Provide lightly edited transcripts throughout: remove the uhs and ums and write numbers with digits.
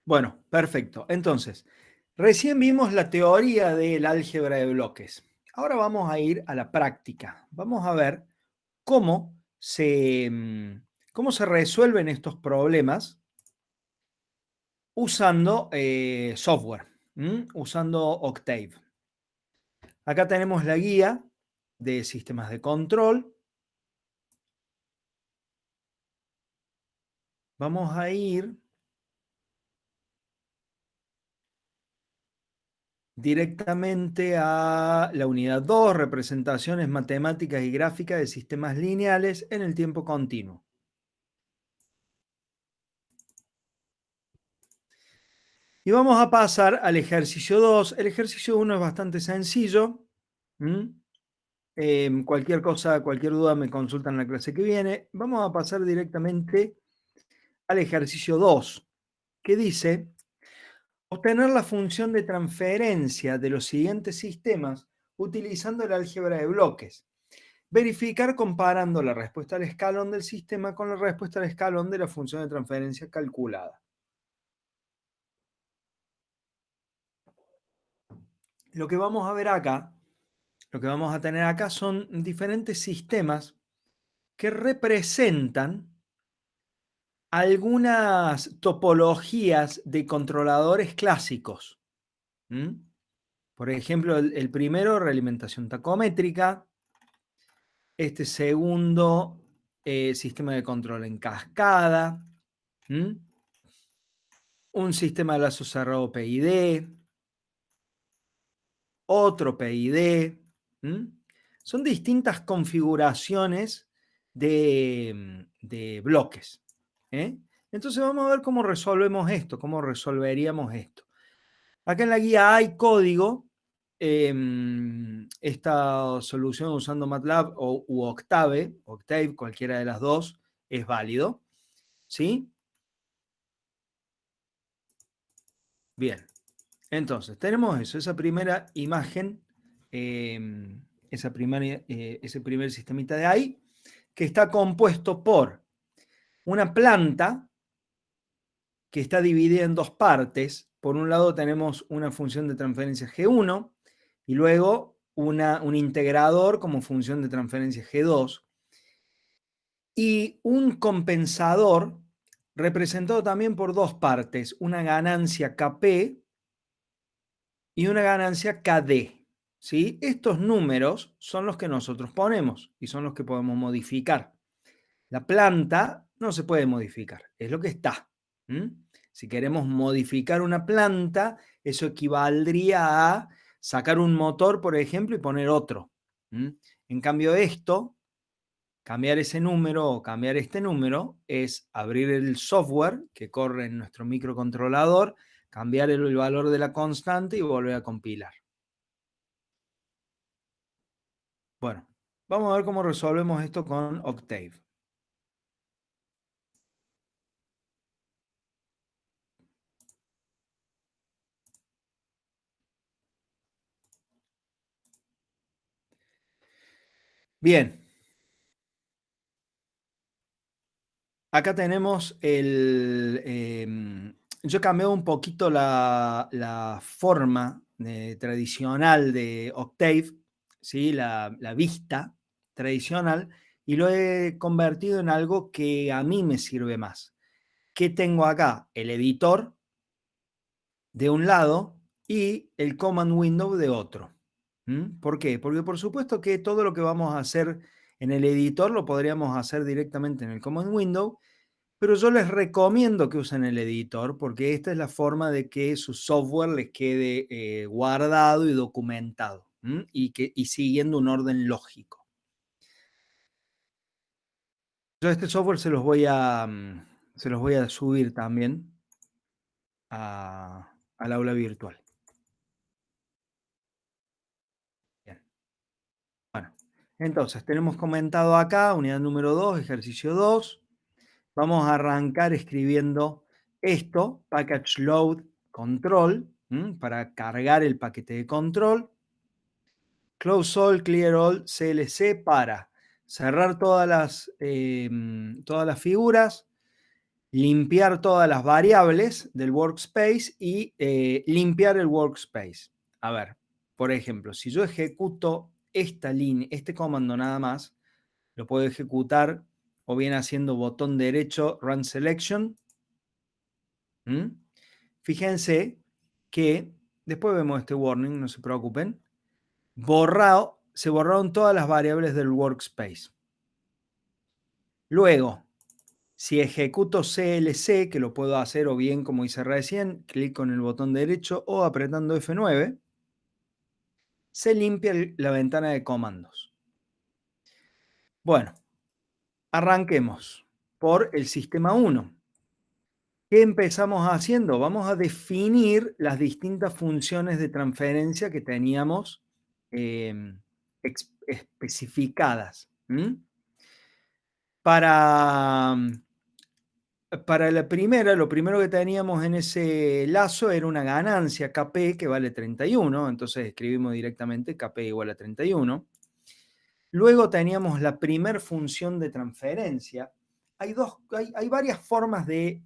Bueno, perfecto. Entonces, recién vimos la teoría del álgebra de bloques. Ahora vamos a ir a la práctica. Vamos a ver cómo cómo se resuelven estos problemas usando software, usando Octave. Acá tenemos la guía de sistemas de control. Vamos a ir directamente a la unidad 2, representaciones matemáticas y gráficas de sistemas lineales en el tiempo continuo. Y vamos a pasar al ejercicio 2. El ejercicio 1 es bastante sencillo. Cualquier cosa, cualquier duda me consultan en la clase que viene. Vamos a pasar directamente al ejercicio 2, que dice obtener la función de transferencia de los siguientes sistemas utilizando el álgebra de bloques. Verificar comparando la respuesta al escalón del sistema con la respuesta al escalón de la función de transferencia calculada. Lo que vamos a ver acá, lo que vamos a tener acá son diferentes sistemas que representan algunas topologías de controladores clásicos. Por ejemplo, el primero, realimentación tacométrica. Este segundo, sistema de control en cascada. Un sistema de lazo cerrado PID. Otro PID. Son distintas configuraciones de bloques. Entonces vamos a ver cómo resolvemos esto, cómo resolveríamos esto. Acá en la guía hay código. Esta solución usando MATLAB u Octave, cualquiera de las dos, es válido. ¿Sí? Bien. Entonces, tenemos eso, esa primera imagen, ese primer sistemita de ahí, que está compuesto por una planta que está dividida en dos partes. Por un lado tenemos una función de transferencia G1 y luego un integrador como función de transferencia G2 y un compensador representado también por dos partes, una ganancia Kp y una ganancia KD. ¿Sí? Estos números son los que nosotros ponemos y son los que podemos modificar. La planta no se puede modificar, es lo que está. Si queremos modificar una planta, eso equivaldría a sacar un motor, por ejemplo, y poner otro. En cambio, esto, cambiar ese número o cambiar este número, es abrir el software que corre en nuestro microcontrolador, cambiar el valor de la constante y volver a compilar. Bueno, vamos a ver cómo resolvemos esto con Octave. Bien. Acá tenemos yo cambié un poquito la forma tradicional de Octave, ¿sí? La vista tradicional, y lo he convertido en algo que a mí me sirve más. ¿Qué tengo acá? El editor de un lado y el command window de otro. ¿Por qué? Porque por supuesto que todo lo que vamos a hacer en el editor lo podríamos hacer directamente en el command window, pero yo les recomiendo que usen el editor porque esta es la forma de que su software les quede guardado y documentado y siguiendo un orden lógico. Yo este software se los voy a subir también al aula virtual. Bien. Bueno, entonces tenemos comentado acá, unidad número 2, ejercicio 2. Vamos a arrancar escribiendo esto, package load control, para cargar el paquete de control. Close all, clear all, CLC para cerrar todas las figuras limpiar todas las variables del workspace y limpiar el workspace. A ver, por ejemplo, si yo ejecuto esta línea, este comando nada más, lo puedo ejecutar o bien haciendo botón derecho Run Selection. Fíjense que, después vemos este warning, no se preocupen, se borraron todas las variables del workspace. Luego, si ejecuto CLC, que lo puedo hacer o bien como hice recién, clic con el botón derecho o apretando F9, se limpia la ventana de comandos. Bueno, arranquemos por el sistema 1. ¿Qué empezamos haciendo? Vamos a definir las distintas funciones de transferencia que teníamos especificadas. Para la primera, lo primero que teníamos en ese lazo era una ganancia KP que vale 31, entonces escribimos directamente KP igual a 31. Luego teníamos la primer función de transferencia. Hay varias formas de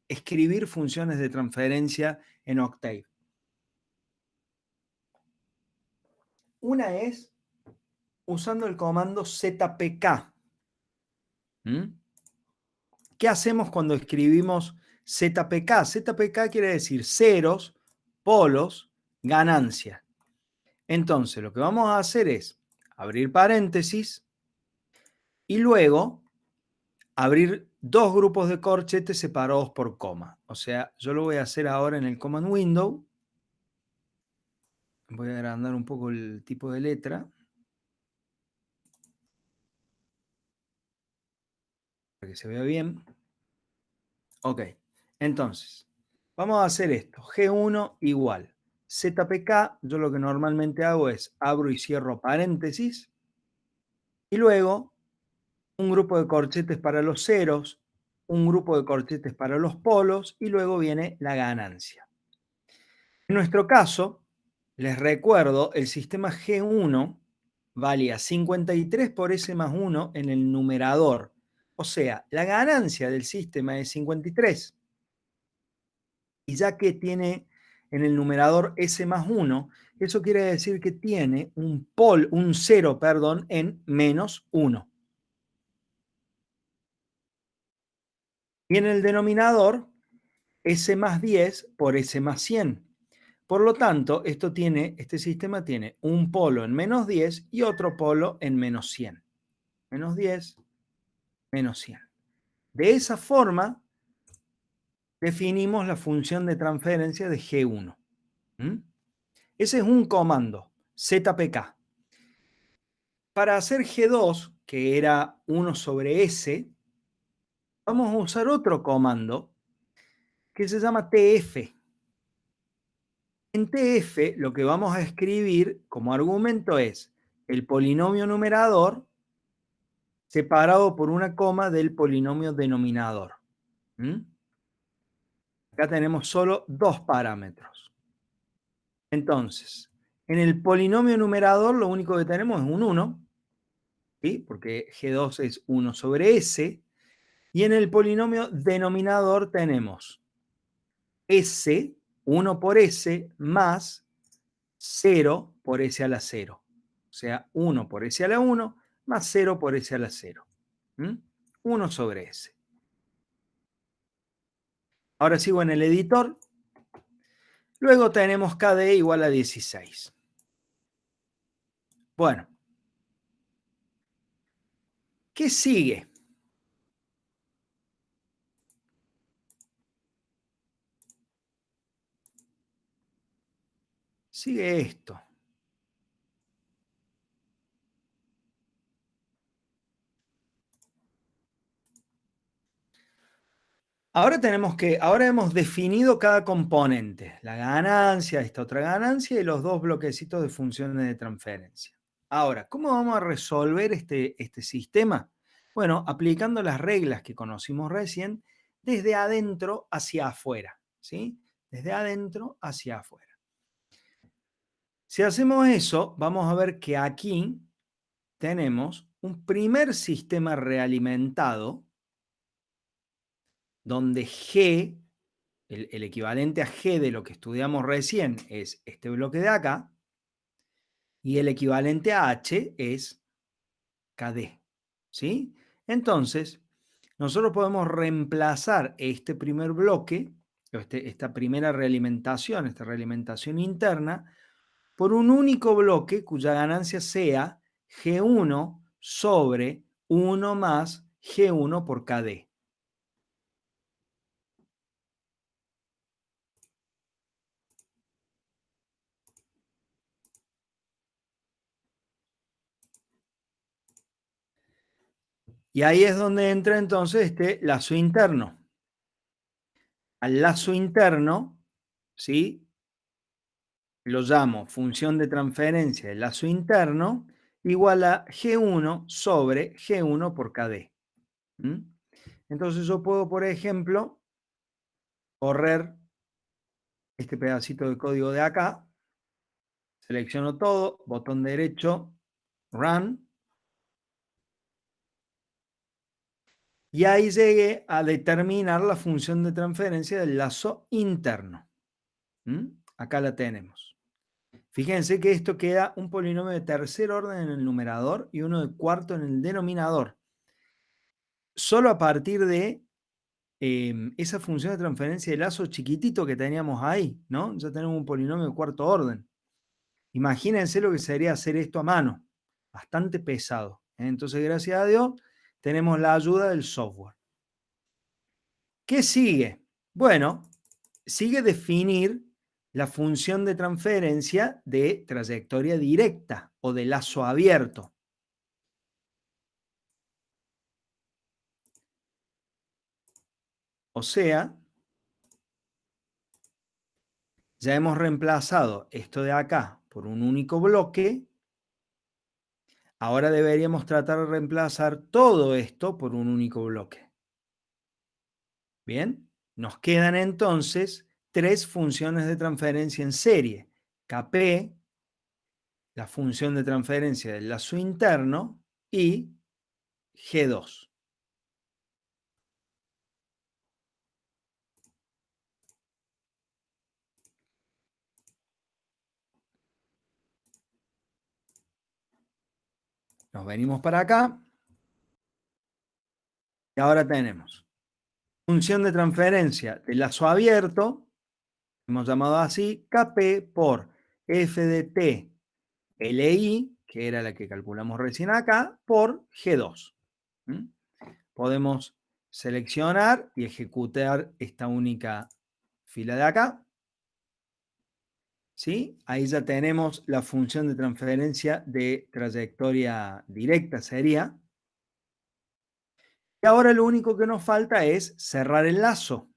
escribir funciones de transferencia en Octave. Una es usando el comando ZPK. ¿Qué hacemos cuando escribimos ZPK? ZPK quiere decir ceros, polos, ganancia. Entonces, lo que vamos a hacer es abrir paréntesis y luego abrir dos grupos de corchetes separados por coma. O sea, yo lo voy a hacer ahora en el Command Window. Voy a agrandar un poco el tipo de letra. Para que se vea bien. Ok, entonces, vamos a hacer esto. G1 igual. ZPK, yo lo que normalmente hago es abro y cierro paréntesis. Y luego un grupo de corchetes para los ceros, un grupo de corchetes para los polos y luego viene la ganancia. En nuestro caso, les recuerdo, el sistema G1 valía 53 por S más 1 en el numerador. O sea, la ganancia del sistema es 53. Y ya que tiene en el numerador S más 1, eso quiere decir que tiene un 0, en menos 1. Y en el denominador, S más 10 por S más 100. Por lo tanto, este sistema tiene un polo en menos 10 y otro polo en menos 100. Menos 10, menos 100. De esa forma, definimos la función de transferencia de G1. Ese es un comando, ZPK. Para hacer G2, que era 1 sobre S, vamos a usar otro comando que se llama TF. En TF lo que vamos a escribir como argumento es el polinomio numerador separado por una coma del polinomio denominador. Acá tenemos solo dos parámetros. Entonces, en el polinomio numerador lo único que tenemos es un 1, ¿sí? Porque G2 es 1 sobre S. Y en el polinomio denominador tenemos S, 1 por S, más 0 por S a la 0. O sea, 1 por S a la 1 más 0 por S a la 0. 1 sobre S. Ahora sigo en el editor. Luego tenemos KD igual a 16. Bueno, ¿qué sigue? Sigue esto. Ahora hemos definido cada componente, la ganancia, esta otra ganancia y los dos bloquecitos de funciones de transferencia. Ahora, ¿cómo vamos a resolver este sistema? Bueno, aplicando las reglas que conocimos recién desde adentro hacia afuera, ¿sí? Desde adentro hacia afuera. Si hacemos eso, vamos a ver que aquí tenemos un primer sistema realimentado donde G, el equivalente a G de lo que estudiamos recién es este bloque de acá, y el equivalente a H es KD. ¿Sí? Entonces, nosotros podemos reemplazar este primer bloque, esta primera realimentación, esta realimentación interna, por un único bloque cuya ganancia sea G1 sobre 1 más G1 por KD. Y ahí es donde entra entonces este lazo interno. Al lazo interno, ¿sí?, lo llamo función de transferencia del lazo interno igual a G1 sobre G1 por KD. ¿Mm? Entonces yo puedo, por ejemplo, correr este pedacito de código de acá, selecciono todo, botón derecho, Run, y ahí llegué a determinar la función de transferencia del lazo interno. ¿Mm? Acá la tenemos. Fíjense que esto queda un polinomio de tercer orden en el numerador y uno de cuarto en el denominador. Solo a partir de esa función de transferencia de lazo chiquitito que teníamos ahí, ¿no? Ya tenemos un polinomio de cuarto orden. Imagínense lo que sería hacer esto a mano. Bastante pesado. Entonces, gracias a Dios, tenemos la ayuda del software. ¿Qué sigue? Bueno, sigue definir la función de transferencia de trayectoria directa o de lazo abierto. O sea, ya hemos reemplazado esto de acá por un único bloque. Ahora deberíamos tratar de reemplazar todo esto por un único bloque. Bien, nos quedan entonces tres funciones de transferencia en serie. KP, la función de transferencia del lazo interno, y G2. Nos venimos para acá y ahora tenemos función de transferencia del lazo abierto, hemos llamado así, KP por f de t LI, que era la que calculamos recién acá, por G2. ¿Mm? Podemos seleccionar y ejecutar esta única fila de acá. ¿Sí? Ahí ya tenemos la función de transferencia de trayectoria directa, sería. Y ahora lo único que nos falta es cerrar el lazo.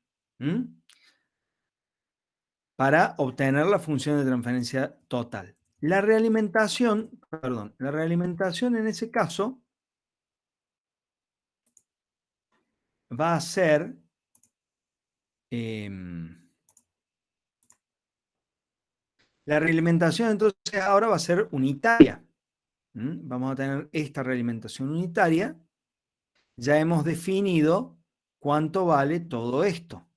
Para obtener la función de transferencia total. La realimentación en ese caso va a ser la realimentación entonces ahora va a ser unitaria. Vamos a tener esta realimentación unitaria. Ya hemos definido cuánto vale todo esto.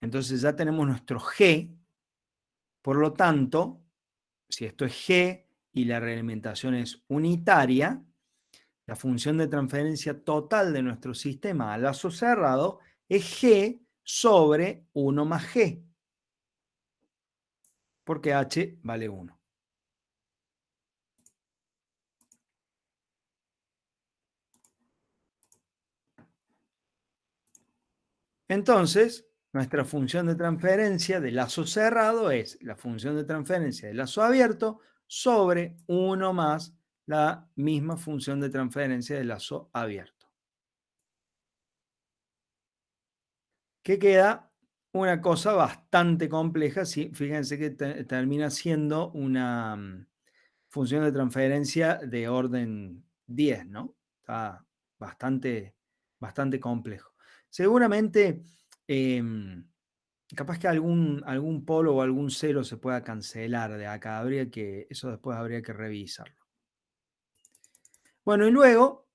Entonces ya tenemos nuestro G. Por lo tanto, si esto es G y la realimentación es unitaria, la función de transferencia total de nuestro sistema a lazo cerrado es G sobre 1 más G, porque H vale 1. Entonces, nuestra función de transferencia de lazo cerrado es la función de transferencia de lazo abierto sobre 1 más la misma función de transferencia de lazo abierto. Que queda una cosa bastante compleja. ¿Sí? Fíjense que termina siendo una función de transferencia de orden 10, ¿no? Está bastante, bastante complejo. Seguramente, capaz que algún polo o algún cero se pueda cancelar de acá. Eso después habría que revisarlo. Bueno, y luego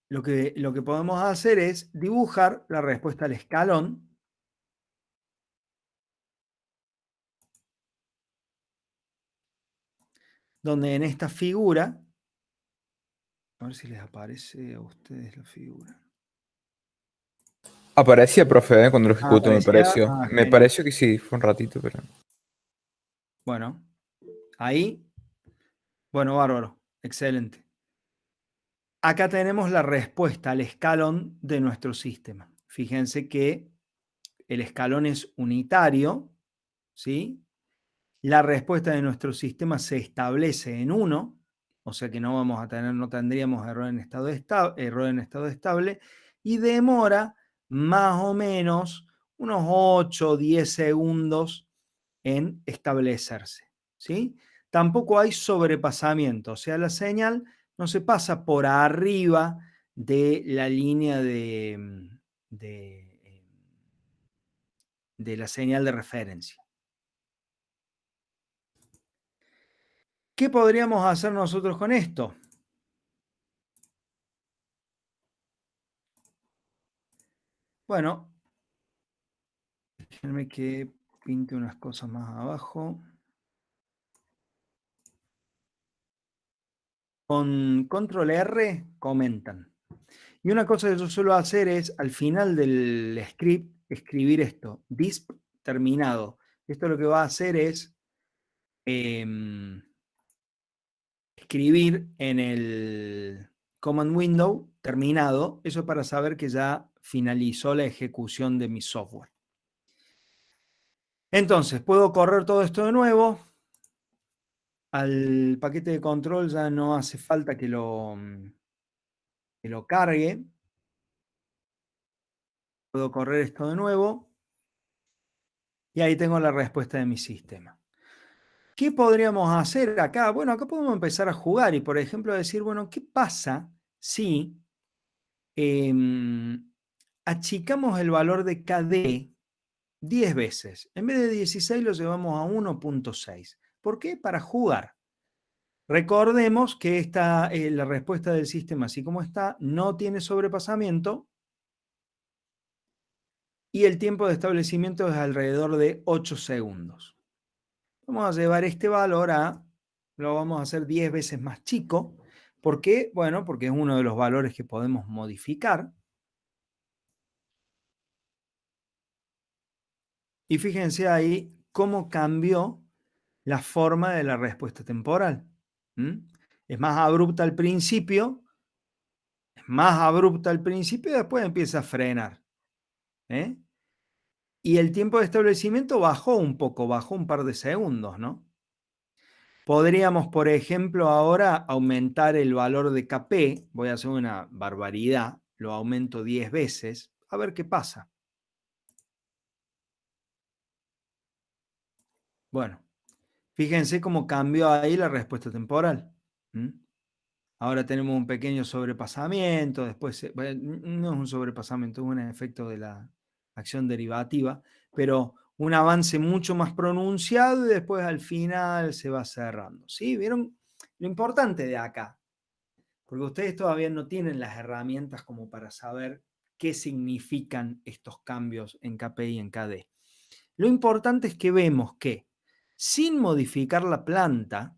lo que podemos hacer es dibujar la respuesta al escalón, donde en esta figura, a ver si les aparece a ustedes la figura. Aparecía, profe, cuando lo ejecuto, me Aparecía, pareció. Me genial. pareció que sí, fue un ratito, pero... Bueno, ahí, bueno, bárbaro, excelente. Acá tenemos la respuesta al escalón de nuestro sistema. Fíjense que el escalón es unitario, ¿sí? La respuesta de nuestro sistema se establece en 1, o sea que no vamos a tener, no tendríamos error en estado estable, y demora más o menos unos 8 o 10 segundos en establecerse, ¿sí? Tampoco hay sobrepasamiento, o sea, la señal no se pasa por arriba de la línea de, de la señal de referencia. ¿Qué podríamos hacer nosotros con esto? Bueno, déjenme que pinte unas cosas más abajo. Con control R comentan. Y una cosa que yo suelo hacer es al final del script escribir esto, disp terminado. Esto lo que va a hacer es escribir en el command window terminado, eso para saber que ya finalizó la ejecución de mi software. Entonces, puedo correr todo esto de nuevo. Al paquete de control ya no hace falta que lo cargue. Puedo correr esto de nuevo. Y ahí tengo la respuesta de mi sistema. ¿Qué podríamos hacer acá? Bueno, acá podemos empezar a jugar y, por ejemplo, decir, bueno, ¿qué pasa si achicamos el valor de KD 10 veces? En vez de 16 lo llevamos a 1.6. ¿Por qué? Para jugar. Recordemos que la respuesta del sistema, así como está, no tiene sobrepasamiento y el tiempo de establecimiento es alrededor de 8 segundos. Vamos a llevar este valor lo vamos a hacer 10 veces más chico. ¿Por qué? Bueno, porque es uno de los valores que podemos modificar. Y fíjense ahí cómo cambió la forma de la respuesta temporal. Es más abrupta al principio, y después empieza a frenar. ¿eh? Y el tiempo de establecimiento bajó un poco, bajó un par de segundos, ¿no? Podríamos, por ejemplo, ahora aumentar el valor de KP. Voy a hacer una barbaridad, lo aumento 10 veces, a ver qué pasa. Bueno, fíjense cómo cambió ahí la respuesta temporal. Ahora tenemos un pequeño sobrepasamiento, después, bueno, no es un sobrepasamiento, es un efecto de la acción derivativa, pero un avance mucho más pronunciado y después al final se va cerrando. ¿Sí? ¿Vieron lo importante de acá? Porque ustedes todavía no tienen las herramientas como para saber qué significan estos cambios en KP y en KD. Lo importante es que vemos que sin modificar la planta,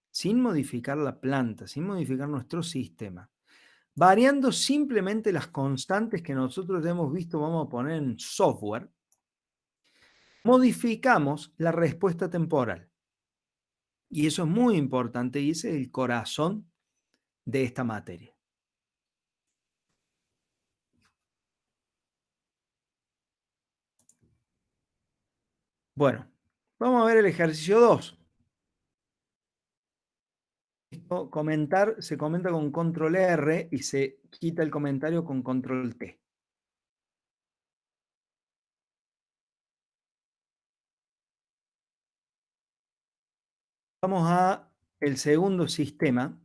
sin modificar nuestro sistema, variando simplemente las constantes que nosotros hemos visto, vamos a poner en software, modificamos la respuesta temporal. Y eso es muy importante y ese es el corazón de esta materia. Bueno, vamos a ver el ejercicio 2. Se comenta con control R y se quita el comentario con control T. Vamos a el segundo sistema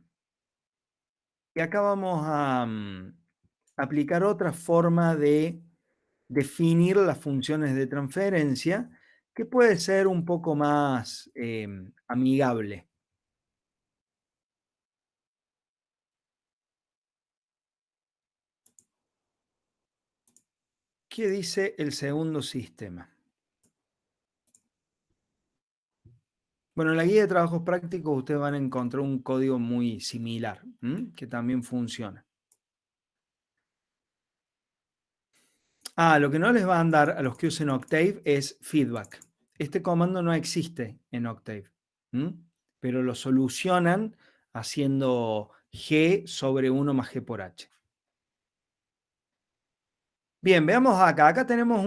y acá vamos a aplicar otra forma de definir las funciones de transferencia que puede ser un poco más amigable. ¿Qué dice el segundo sistema? Bueno, en la guía de trabajos prácticos ustedes van a encontrar un código muy similar, que también funciona. Lo que no les va a dar a los que usen Octave es feedback. Este comando no existe en Octave, pero lo solucionan haciendo G sobre 1 más G por H. Bien, veamos acá. Acá tenemos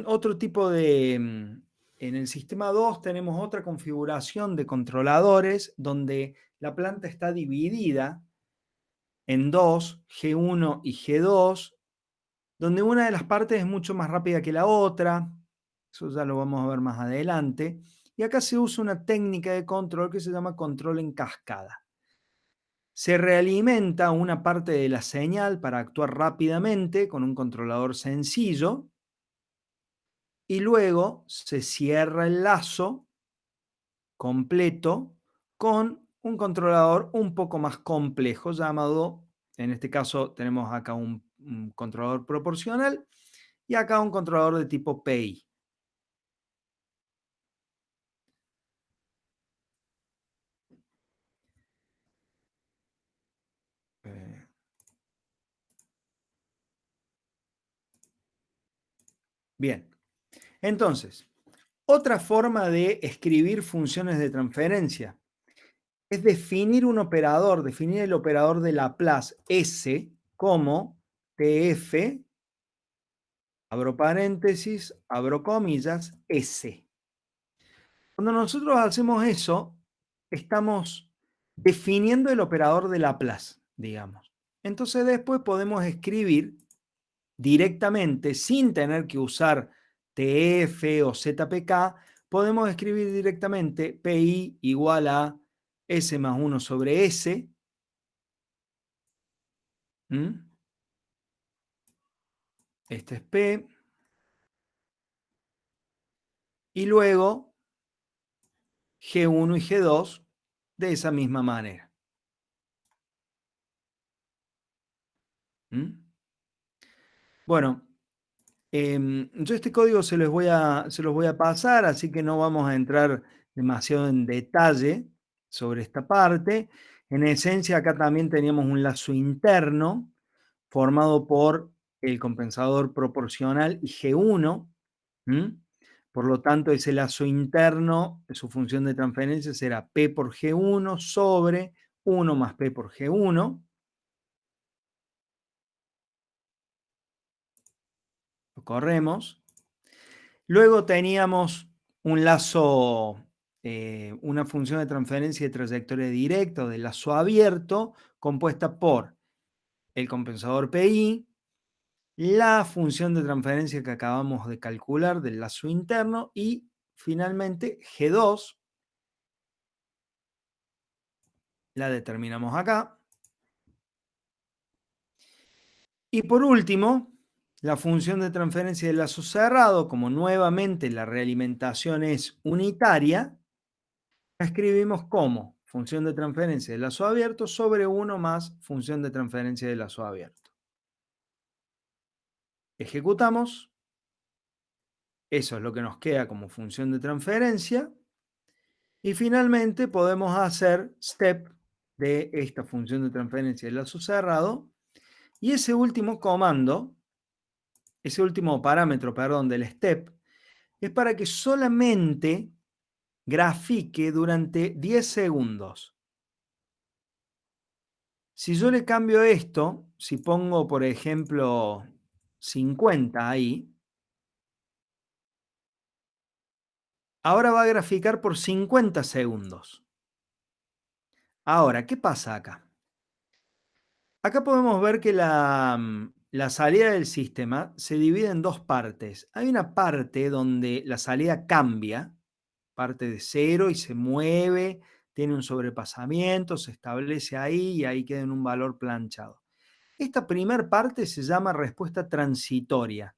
otro tipo de... En el sistema 2 tenemos otra configuración de controladores donde la planta está dividida en dos, G1 y G2, donde una de las partes es mucho más rápida que la otra. Eso ya lo vamos a ver más adelante. Y acá se usa una técnica de control que se llama control en cascada. Se realimenta una parte de la señal para actuar rápidamente con un controlador sencillo y luego se cierra el lazo completo con un controlador un poco más complejo llamado, en este caso tenemos acá un controlador proporcional y acá un controlador de tipo PI. Eh, Bien, entonces, otra forma de escribir funciones de transferencia es definir el operador de Laplace S como TF, abro paréntesis, abro comillas, S. Cuando nosotros hacemos eso, estamos definiendo el operador de Laplace, digamos. Entonces después podemos escribir directamente, sin tener que usar TF o ZPK, podemos escribir directamente PI igual a S más 1 sobre S. Este es P. Y luego G1 y G2 de esa misma manera. Bueno, yo este código se los voy a pasar, así que no vamos a entrar demasiado en detalle sobre esta parte. En esencia, acá también teníamos un lazo interno formado por el compensador proporcional y G1. Por lo tanto, ese lazo interno, su función de transferencia será P por G1 sobre 1 más P por G1. Lo corremos. Luego teníamos un lazo, una función de transferencia de trayectoria directa o de lazo abierto, compuesta por el compensador PI, la función de transferencia que acabamos de calcular del lazo interno y finalmente G2, la determinamos acá. Y por último, la función de transferencia del lazo cerrado, como nuevamente la realimentación es unitaria, la escribimos como función de transferencia del lazo abierto sobre 1 más función de transferencia del lazo abierto. Ejecutamos. Eso es lo que nos queda como función de transferencia. Y finalmente podemos hacer step de esta función de transferencia del lazo cerrado. Y ese último comando, ese último parámetro, perdón, del step, es para que solamente grafique durante 10 segundos. Si yo le cambio esto, si pongo, por ejemplo, 50 ahí, ahora va a graficar por 50 segundos. Ahora, ¿qué pasa acá? Acá podemos ver que la salida del sistema se divide en dos partes. Hay una parte donde la salida cambia, parte de cero y se mueve, tiene un sobrepasamiento, se establece ahí y ahí queda en un valor planchado. Esta primera parte se llama respuesta transitoria.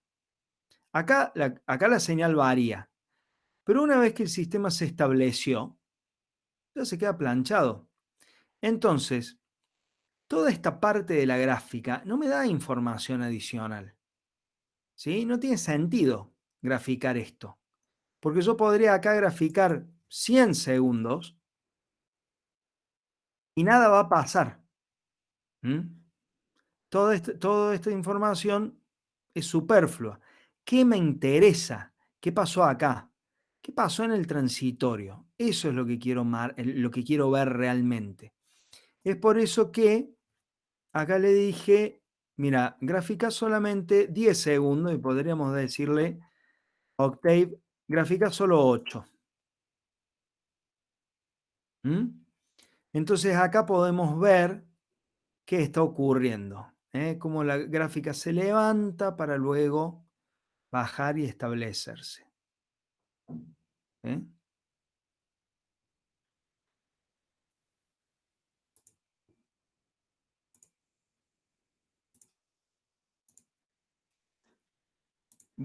Acá la señal varía, pero una vez que el sistema se estableció, ya se queda planchado. Entonces, toda esta parte de la gráfica no me da información adicional. ¿sí? No tiene sentido graficar esto, porque yo podría acá graficar 100 segundos y nada va a pasar. ¿Mm? Toda esta información es superflua. ¿Qué me interesa? ¿Qué pasó acá? ¿Qué pasó en el transitorio? Eso es lo que lo que quiero ver realmente. Es por eso que acá le dije, mira, gráfica solamente 10 segundos y podríamos decirle, Octave, gráfica solo 8. ¿Mm? Entonces acá podemos ver qué está ocurriendo, ¿eh? Cómo la gráfica se levanta para luego bajar y establecerse. ¿Eh?